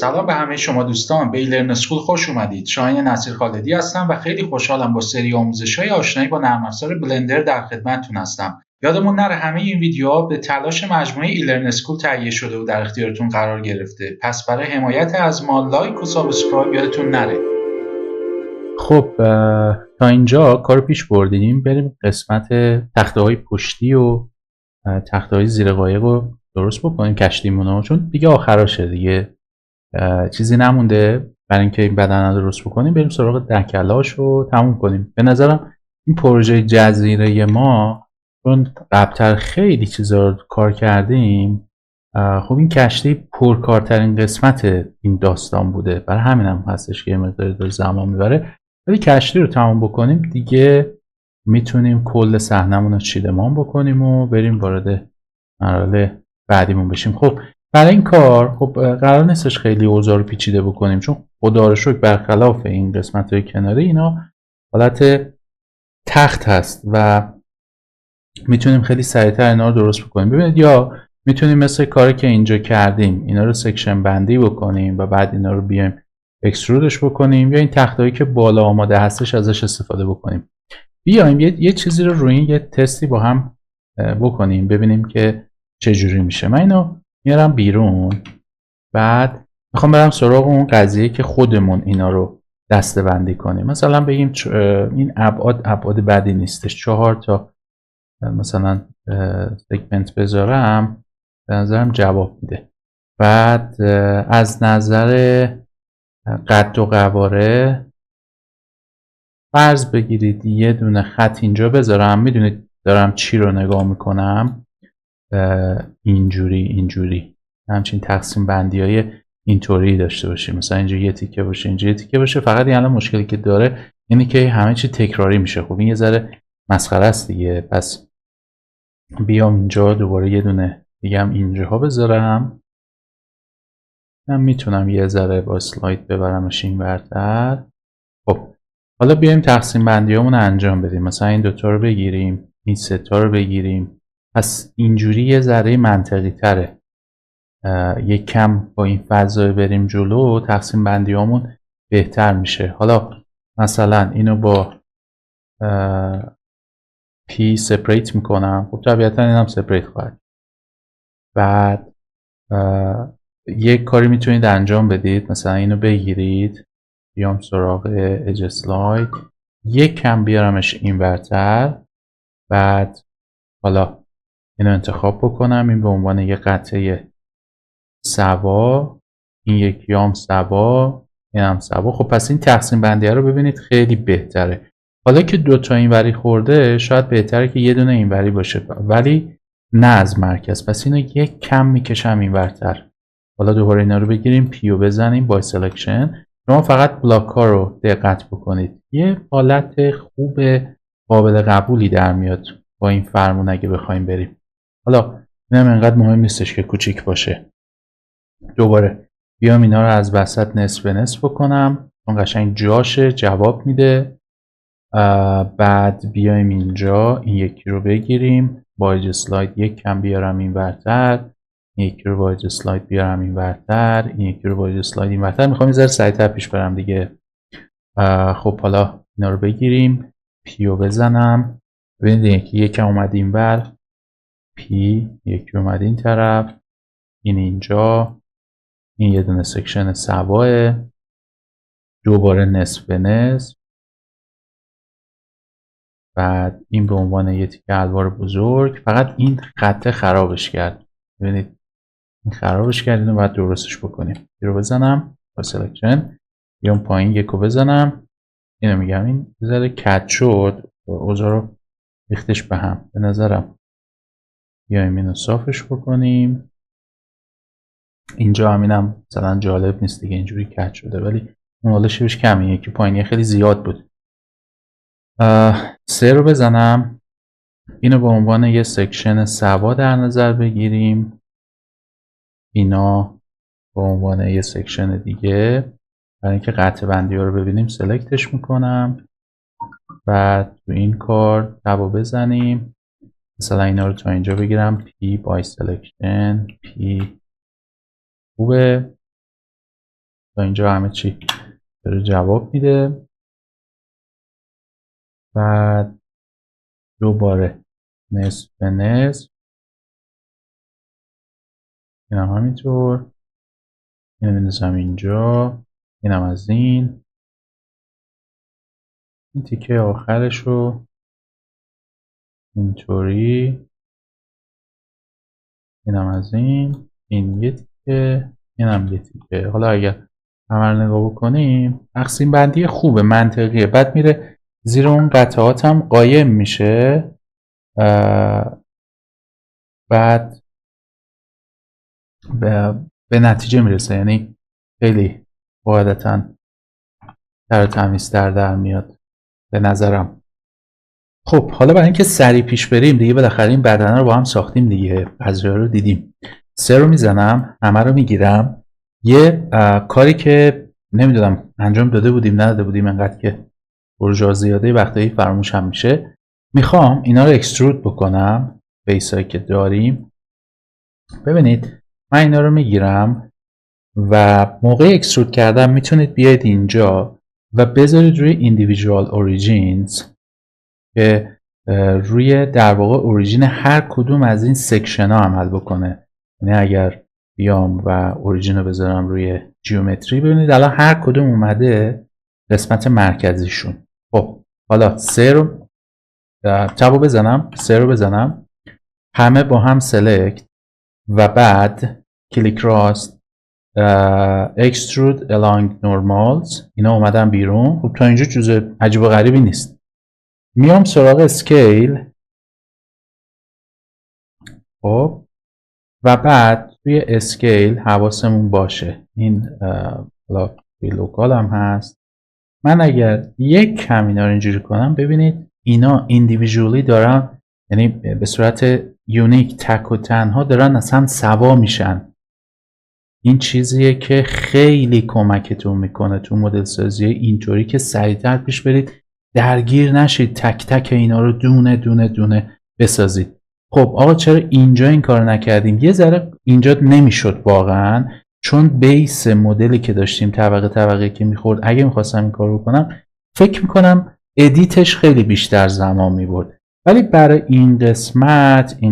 سلام به همه شما دوستان، به ایلرن اسکول خوش اومدید. شاهین نصیر خالدی هستم و خیلی خوشحالم با سری آموزش‌های آشنایی با نرم افزار بلندر در خدمتتون هستم. یادمون نره همه این ویدیوها به تلاش مجموعه ایلرن اسکول تهیه شده و در اختیارتون قرار گرفته. پس برای حمایت از ما لایک و سابسکرایب یادتون نره. خب تا اینجا کارو پیش بردیم. بریم قسمت تخته‌های پشتی و تخته‌های زیر قایق رو درست بکنیم کشتیمونو، چون دیگه آخراشه دیگه، چیزی نمونده برای اینکه این بدن رو درست بکنیم. بریم سراغ دکلاش رو تموم کنیم. به نظرم این پروژه جزیره ما، چون قبلتر خیلی چیزا رو کار کردیم، خب این کشتی پرکارترین قسمت این داستان بوده، برای همینم هستش که یه مقداری داره زمان میبره. ولی کشتی رو تمام بکنیم دیگه میتونیم کل صحنمون رو چیدمان بکنیم و بریم وارد مراحل بعدیمون بشیم. خب برای این کار خب قرار نیستش خیلی اوضاع رو پیچیده بکنیم، چون خدا رو شکر برخلاف این قسمت های کناری اینا حالت تخت هست و میتونیم خیلی سریعتر اینا رو درست بکنیم. ببینید، یا میتونیم مثل کاری که اینجا کردیم اینا رو سکشن بندی بکنیم و بعد اینا رو بیایم اکسترودش بکنیم، یا این تختایی که بالا آماده هستش ازش استفاده بکنیم. بیایم یه چیزی رو روی این یه تستی با هم بکنیم ببینیم که چه جوری میشه. من اینو میارم بیرون، بعد میخوام برم سراغ اون قضیه که خودمون اینا رو دسته بندی کنیم. مثلا بگیم این ابعاد بدی نیستش، 4 تا مثلا سگمنت بذارم به نظرم جواب میده. بعد از نظر قد و قواره فرض بگیرید یه دونه خط اینجا بذارم. میدونید دارم چی رو نگاه میکنم؟ اینجوری همچین تقسیم بندی های اینطوری داشته باشیم، مثلا اینجا یه تیکه باشه، اینجا یه تیکه باشه. فقط این الان مشکلی که داره اینه که همه چی تکراری میشه. خب این یه ذره مسخره است دیگه. پس بیام اینجا دوباره یه دونه دیگه هم اینجاها بذارم. من میتونم یه ذره با اسلاید ببرمش این ورتر. خب حالا بیایم تقسیم بندی همون انجام بدیم. مثلا این دوتا رو بگیریم، این سه تا رو بگیریم. پس اینجوری یه ذره منطقی تره. یک کم با این فضای بریم جلو، تقسیم بندی همون بهتر میشه. حالا مثلا اینو با پی سپریت میکنم. خب طبیعتا اینم سپریت خواهد. بعد یک کاری میتونید انجام بدید، مثلا اینو بگیرید، بیام سراغ اج اسلاید، یک کم بیارمش این ورتر. بعد حالا اینو انتخاب بکنم، این به عنوان یک قطعه سوا، این یکی هم سوا، این هم سوا. خب پس این تقسیم بندی رو ببینید خیلی بهتره. حالا که دوتا این وری خورده شاید بهتره که یه دونه این وری باشه، ولی نه از مرکز. پس اینو یک کم میکشم این ورتر. حالا دوباره اینا رو بگیریم، پیو بزنیم با سلکشن. شما فقط بلاک ها رو دقت بکنید، یه حالت خوب قابل قبولی در میاد با این فرمون اگه بخوایم بریم. حالا اینم انقدر مهم نیستش که کوچیک باشه. دوباره بیام اینا رو از وسط نصف به نصف بکنم، اون قشنگ جاشه، جواب میده. بعد بیایم اینجا این یکی رو بگیریم با اج اسلاید، یک کم بیارم این ورتر، این یکی رو با اج اسلاید بیارم این ورتر، این یکی رو با اج اسلاید این ورتر. میخوام یه ذره سریعتر پیش برم دیگه. خب حالا اینا رو بگیریم، پیو بزنم، ببینید یکی یکم اومد این ور، پی یکی اومد این طرف، این اینجا، این یه دونه سکشن سواه، دوباره نصف به نصف. بعد این به عنوان یه تیکه الوار بزرگ. فقط این خطه خرابش کرد، ببینید این خرابش کرد، اینو باید درستش بکنیم. این رو بزنم با سلکشن، بیام پایین یکو بزنم، اینو میگم این ذره کج شد، اوضاع رو ریختش به هم. به نظرم بیایم اینو صافش بکنیم. اینجا همینم مثلا جالب نیست دیگه، اینجوری کج شده، ولی اون حالا شیبش کمی، یکی پایینی خیلی زیاد بود. 3 رو بزنم، اینو به عنوان یه سکشن سوا در نظر بگیریم، اینا به عنوان یه سکشن دیگه. برای اینکه قطع بندی ها رو ببینیم سلکتش میکنم. بعد تو این کار تبا بزنیم، مثلا اینا رو تا اینجا بگیرم، پی بای سلکشن، پی خوبه. تا اینجا همه چی داره جواب میده. بعد دوباره نصف به نصف، این هم همینطور، این میندازم اینجا، این هم از این تیکه آخرش رو اینطوری، این هم از این یه تیکه، این هم یه تیکه. حالا اگر عمل نگاه بکنیم تقسیم بندی خوبه، منطقیه. بعد میره زیر اون قطعات هم قایم میشه. بعد به نتیجه میرسه، یعنی خیلی قاعدتا تر تمیزتر در میاد به نظرم. خب حالا برای اینکه سریع پیش بریم دیگه، بالاخره این بدنه رو با هم ساختیم دیگه، قضیه رو دیدیم. 3 رو میزنم، همه رو میگیرم. یه کاری که نمیدونم انجام داده بودیم نداده بودیم، انقدر که پروژه زیاده وقتایی فراموش هم میشه. میخوام اینا رو اکسترود بکنم، بیسایی که داریم. ببینید من اینا رو میگیرم و موقع اکسترود کردن میتونید بیاید اینجا و بذارید روی individual origins که روی در واقع اوریجین هر کدوم از این سکشن ها عمل بکنه. یعنی اگر بیام و اوریجین رو بذارم روی جیومتری، ببینید الان هر کدوم اومده قسمت مرکزیشون. خب حالا 3 رو تابو بزنم، 3 رو بزنم، همه با هم سلکت و بعد کلیک راست، extrude along normals، اینا اومدن بیرون. خب تا اینجا چیز عجیب و غریبی نیست. میام سراغ اسکیل، خب و بعد توی اسکیل حواسمون باشه این حالا توی لوکال هم هست. من اگر یک کم اینا رو اینجوری کنم، ببینید اینا ایندیویژوالی دارن، یعنی به صورت یونیک تک و تنها دارن اصلا سوا میشن. این چیزیه که خیلی کمکتون میکنه تو مدل سازی اینطوری که سریعتر پیش برید، درگیر نشید تک تک اینا رو دونه دونه دونه بسازید. خب آقا چرا اینجا این کار نکردیم؟ یه ذره اینجا نمیشد واقعا، چون بیس مدلی که داشتیم طبقه طبقه که میخورد، اگه میخواستم این کار رو کنم فکر میکنم ادیتش خیلی بیشتر زمان میبرد. ولی برای این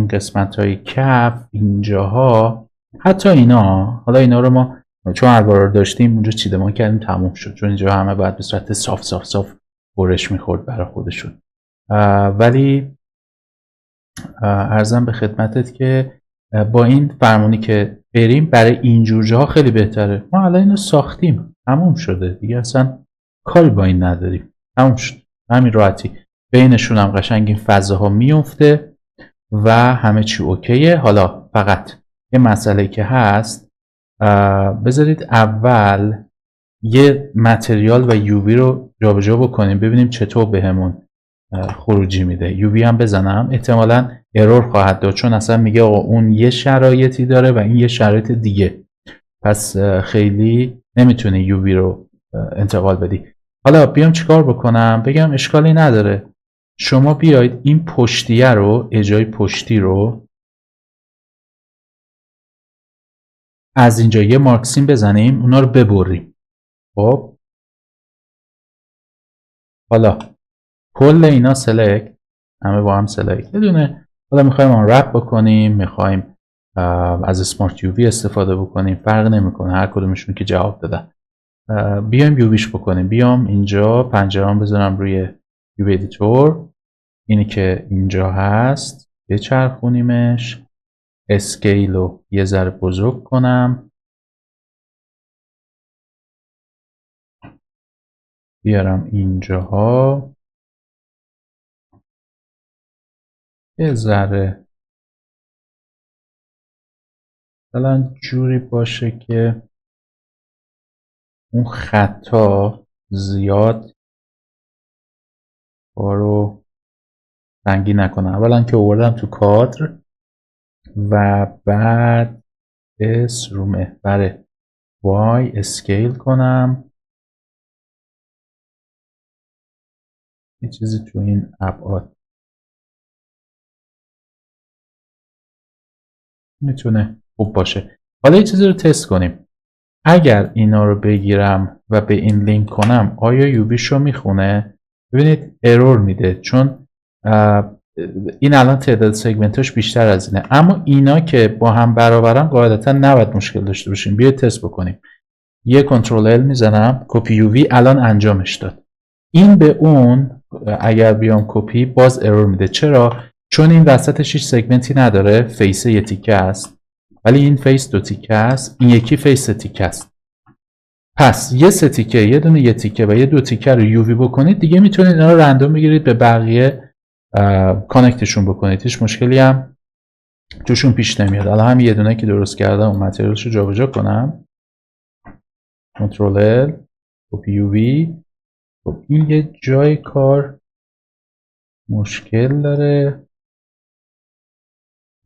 قسمت های کف اینجاها، حتی اینا، حالا اینا رو ما چون الوار رو داشتیم اونجا چیدمان کردیم تموم شد، چون اینجا همه باید به صورت صاف برش میخورد برای خودشون. ولی عرضم به خدمتت که با این فرمونی که بریم برای اینجور جاها خیلی بهتره. ما الان اینو ساختیم، تموم شده دیگه، اصلا کاری با این نداریم، تموم شد همین راحتی. بینشون هم قشنگ این فضاها میفته و همه چی اوکیه. حالا فقط یه مسئله که هست، بذارید اول یه متریال و یووی رو جابجا بکنیم ببینیم چطور بهمون خروجی میده. یووی هم بزنم احتمالاً ارور خواهد داد، چون اصلا میگه آقا اون یه شرایطی داره و این یه شرایط دیگه، پس خیلی نمیتونی یووی رو انتقال بدی. حالا بیام چیکار بکنم؟ بگم اشکالی نداره، شما بیاید این پشتیه رو، اجای پشتی رو از اینجا یه مارکسین بزنیم، اونا رو ببریم. خب حالا کل اینا سلکت، همه با هم سلکت یه دونه. حالا میخوایم آن رپ بکنیم، میخوایم از اسمارت یووی استفاده بکنیم، فرق نمیکنه هر کدومشون که جواب دادن. بیایم یوویش بکنیم، بیام اینجا پنجره‌ام بذارم روی یووی ادیتور، اینی که اینجا هست بچرخونیمش، اسکیل رو یه ذره بزرگ کنم، بیارم اینجاها یه ذره مثلا جوری باشه که اون خطا زیاد کارو سنگین نکنه. اولا که آوردم تو کادر و بعد اس رو محور وای اسکیل کنم، یه چیزی تو این ابعاد میتونه خوب باشه. حالا یه چیزی رو تست کنیم. اگر اینا رو بگیرم و به این لینک کنم آیا یوویش رو میخونه؟ ببینید ارور میده، چون این الان تعداد سگمنتاش بیشتر از اینه، اما اینا که با هم برابرن قاعدتا نباید مشکل داشته باشیم. بیاید تست بکنیم. یه کنترل ال میزنم، کپی یووی الان انجامش داد. این به اون اگر بیام کپی باز ارور میده. چرا؟ چون این وسطش هیچ سگمنتی نداره، فیس یه تیکه است، ولی این فیس 2 تیکه است، این یکی فیس تیکه است. پس یه سه تیکه، یه دونه یه تیکه و یه 2 تیکه رو یووی بکنید دیگه، میتونید اینا رو رندوم بگیرید به بقیه کانکتشون بکنید، هیچ مشکلی هم توشون پیش نمیاد. الان هم یه دونه که درست کردم اون متریالش رو جابجا کنم، کنترل ال، کپی یووی. خب این یه جای کار مشکل داره،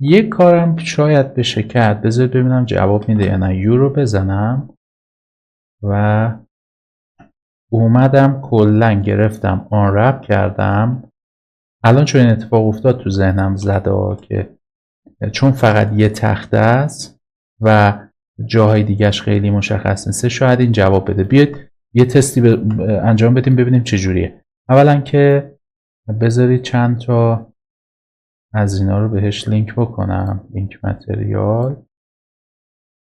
یه کارم شاید بشه کرد. بذارید ببینم جواب میده یا نه. یو رو بزنم و اومدم کلا گرفتم آن رپ کردم. الان چون این اتفاق افتاد تو ذهنم زده که چون فقط یه تخته است و جاهای دیگهش خیلی مشخص نیست، شاید این جواب بده. بیاید یه تستی انجام بدیم ببینیم چجوریه. اولا که بذارید چند تا از اینا رو بهش لینک بکنم، لینک متریال.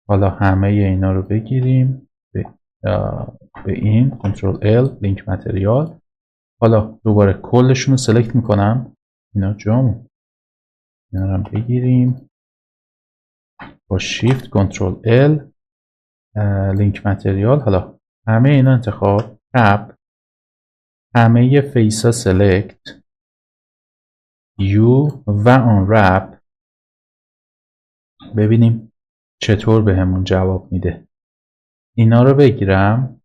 حالا همه اینا رو بگیریم به این کنترل ال، لینک متریال. حالا دوباره کلشون رو سلکت میکنم، اینا جامون، اینا رو بگیریم با شیفت کنترل ال، لینک متریال. حالا همه اینا انتخاب، تب، همه فیس ها سلکت، یو و آن رپ. ببینیم چطور به همون جواب میده. اینا رو بگیرم،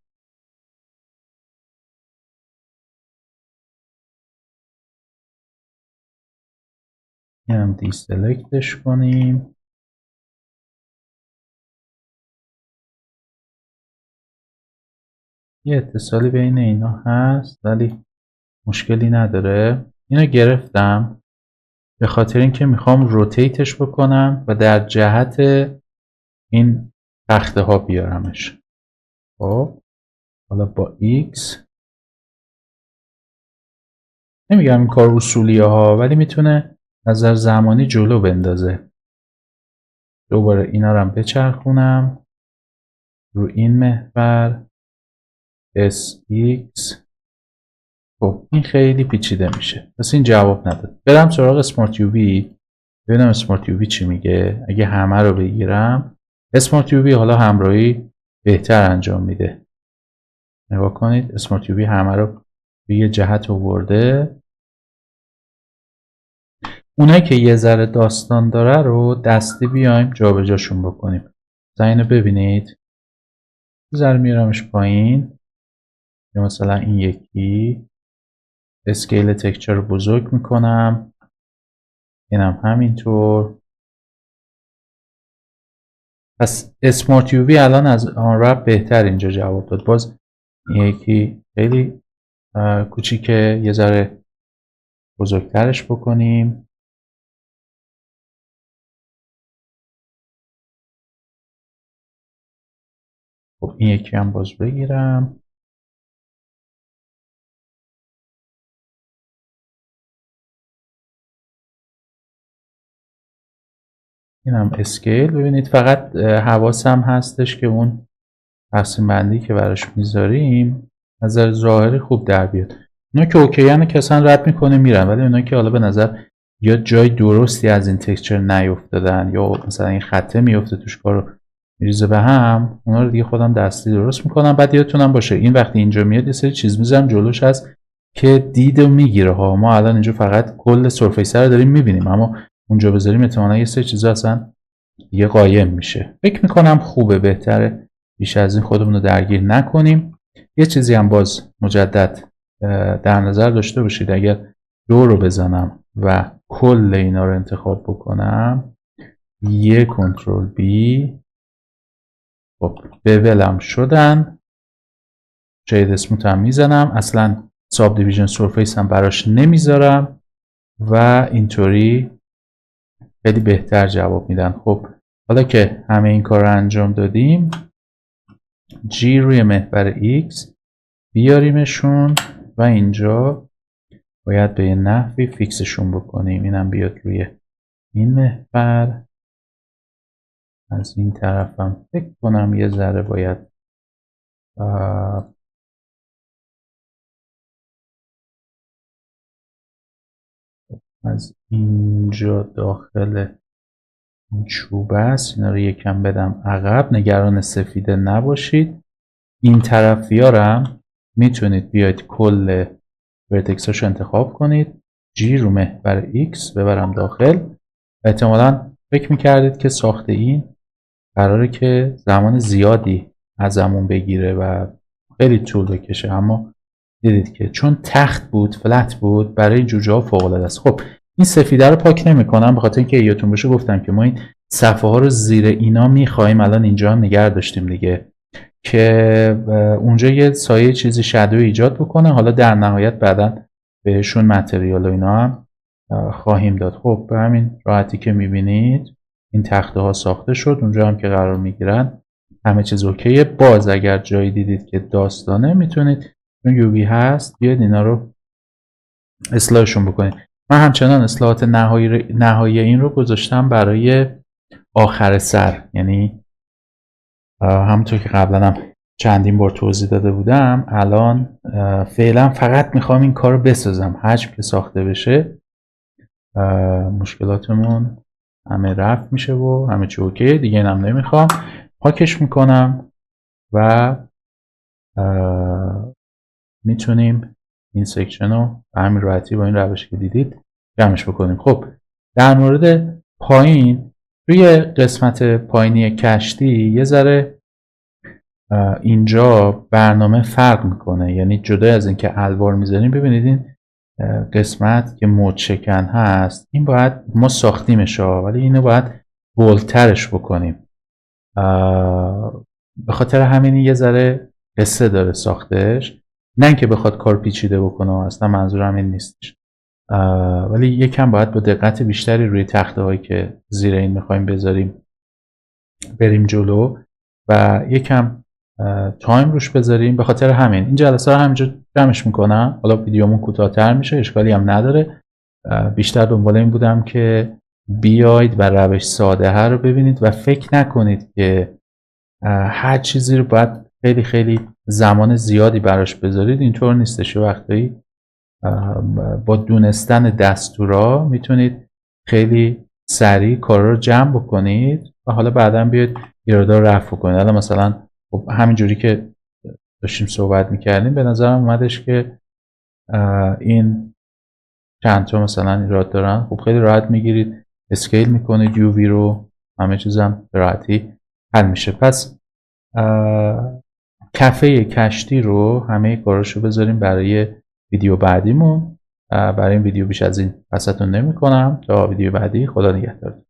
اینم دی سلکتش کنیم. یه اتصالی بین اینا هست ولی مشکلی نداره. اینو گرفتم به خاطر اینکه میخوام روتیتش بکنم و در جهت این تخته ها بیارمش. خب حالا با X نمیگم این کار اصولیه ها، ولی میتونه نظر زمانی جلو بندازه. دوباره اینا رو هم بچرخونم رو این محور SX. خب این خیلی پیچیده میشه، پس این جواب نداد. برم سراغ اسمارت یووی ببینم اسمارت یووی چی میگه. اگه همه رو بگیرم اسمارت یووی حالا همراهی بهتر انجام میده. نگاه کنید اسمارت یووی همه رو به یه جهت آورده. اونایی که یه ذره داستان داره رو دستی بیایم جابجاشون بکنیم. اینو ببینید یه ذره میارمش پایین، مثلا این یکی اسکیل تکچر رو بزرگ میکنم، اینم همینطور. پس اسمارت یووی الان از آن رپ بهتر اینجا جواب داد. باز این یکی خیلی کوچیکه، یه ذره بزرگترش بکنیم. خب این یکی هم باز بگیرم. اینم اسکیل. ببینید فقط حواسم هستش که اون تقسیم بندی که براش میذاریم نظر ظاهری خوب در بیاد. اونا که اوکی هن که اصلا رد میکنه میرن، ولی اونا که حالا به نظر یا جای درستی از این تکسچر نیفتادن یا مثلا این خطه میفته توش کارو میریزه به هم، اونا رو دیگه خودم دستی درست میکنم. بعد یادتونم باشه این وقتی اینجا میاد یه سری چیز میذارم جلوش هست که دیدو میگیره ها. ما الان اینجا فقط کل سرفیس رو داریم میبینیم، اما اونجا بذاریم احتمالاً یه سری چیزا اصلا دیگه قایم میشه. فکر میکنم خوبه، بهتره بیش از این خودمون رو درگیر نکنیم. یه چیزی هم باز مجدد در نظر داشته باشید، اگر دو رو بزنم و کل اینا رو انتخاب بکنم، یه کنترل بی، خب بولم شدن. شید اسموت هم میزنم، اصلا ساب دیویژن سرفیس هم براش نمیذارم و اینطوری خیلی بهتر جواب میدن. خب حالا که همه این کار رو انجام دادیم G روی محور X بیاریمشون و اینجا باید به یه نحوی فیکسشون بکنیم. اینم بیاد روی این محور. از این طرفم فکر کنم یه ذره باید از اینجا داخل این چوبه است، اینا رو یکم بدم عقب. نگران سفیده نباشید. این طرفیارم میتونید بیاید کل ورتکساش رو انتخاب کنید. G رو محور X ببرم داخل. احتمالاً فکر میکردید که ساخت این قراره که زمان زیادی ازمون بگیره و خیلی طول بکشه، اما دیدید که چون تخت بود، فلت بود، برای جوجه ها فوق العاده است. خب این سفیده رو پاک نمی‌کنم به خاطر اینکه یادتون باشه گفتم که ما این صفحه ها رو زیر اینا می‌خوایم. الان اینجا هم نگه داشتیم دیگه که اونجا یه سایه چیزی شادو ایجاد بکنه. حالا در نهایت بعداً بهشون متریال و اینا هم خواهیم داد. خب به همین راحتی که می‌بینید این تخته ها ساخته شد. اونجا هم که قرار میگیرن همه چیز اوکیه. باز اگر جایی دیدید که داستانه میتونید چون یووی هست بیاید اینا رو اصلاحشون بکنید. من همچنان اصلاحات نهایی این رو گذاشتم برای آخر سر، یعنی همونطور که قبلا هم چندین بار توضیح داده بودم الان فعلا فقط میخوام این کار رو بسازم. حجم که ساخته بشه مشکلاتمون همه رفت میشه و همه چی اوکی دیگه. اینم نمیخوام. پاکش میکنم و میتونیم این سکشن رو به همین راحتی با این روشی که دیدید جمعش بکنیم. خب در مورد پایین روی قسمت پایینی کشتی یه ذره اینجا برنامه فرق میکنه، یعنی جدا از اینکه الوار میذاریم ببینید این قسمت که مد شکن هست این باید ما ساختیمش ولی اینو باید بولترش بکنیم. به خاطر همین یه ذره قصه داره ساختش، نه اینکه بخواد کار پیچیده بکنه اصلا منظورم این نیستش، ولی یکم باید با دقت بیشتری روی تخته هایی که زیر این میخوایم بذاریم بریم جلو و یکم تایم روش بذاریم. به خاطر همین این جلسه رو همینجا جمعش میکنم. حالا ویدیومون کوتاه‌تر میشه اشکالی هم نداره. بیشتر دنبال این بودم که بیاید و روش ساده ها رو ببینید و فکر نکنید که هر چیزی رو باید خیلی خیلی زمان زیادی براش بذارید. اینطور نیستش. وقتی با دونستن دستورا میتونید خیلی سریع کار رو جمع بکنید و حالا بعدا بیاید ایرادا رو رفع کنید. حالا مثلا خب همینجوری که داشتیم صحبت میکردیم به نظرم اومدش که این چند تا مثلا ایراد دارن. خب خیلی راحت میگیرید اسکیل میکنید یووی رو، همه چیزم به راحتی حل میشه. پس کفه کشتی رو همه کاراشو بذاریم برای ویدیو بعدیمون. برای این ویدیو بیش از این پستون نمی کنم. تا ویدیو بعدی خدا نگهدار.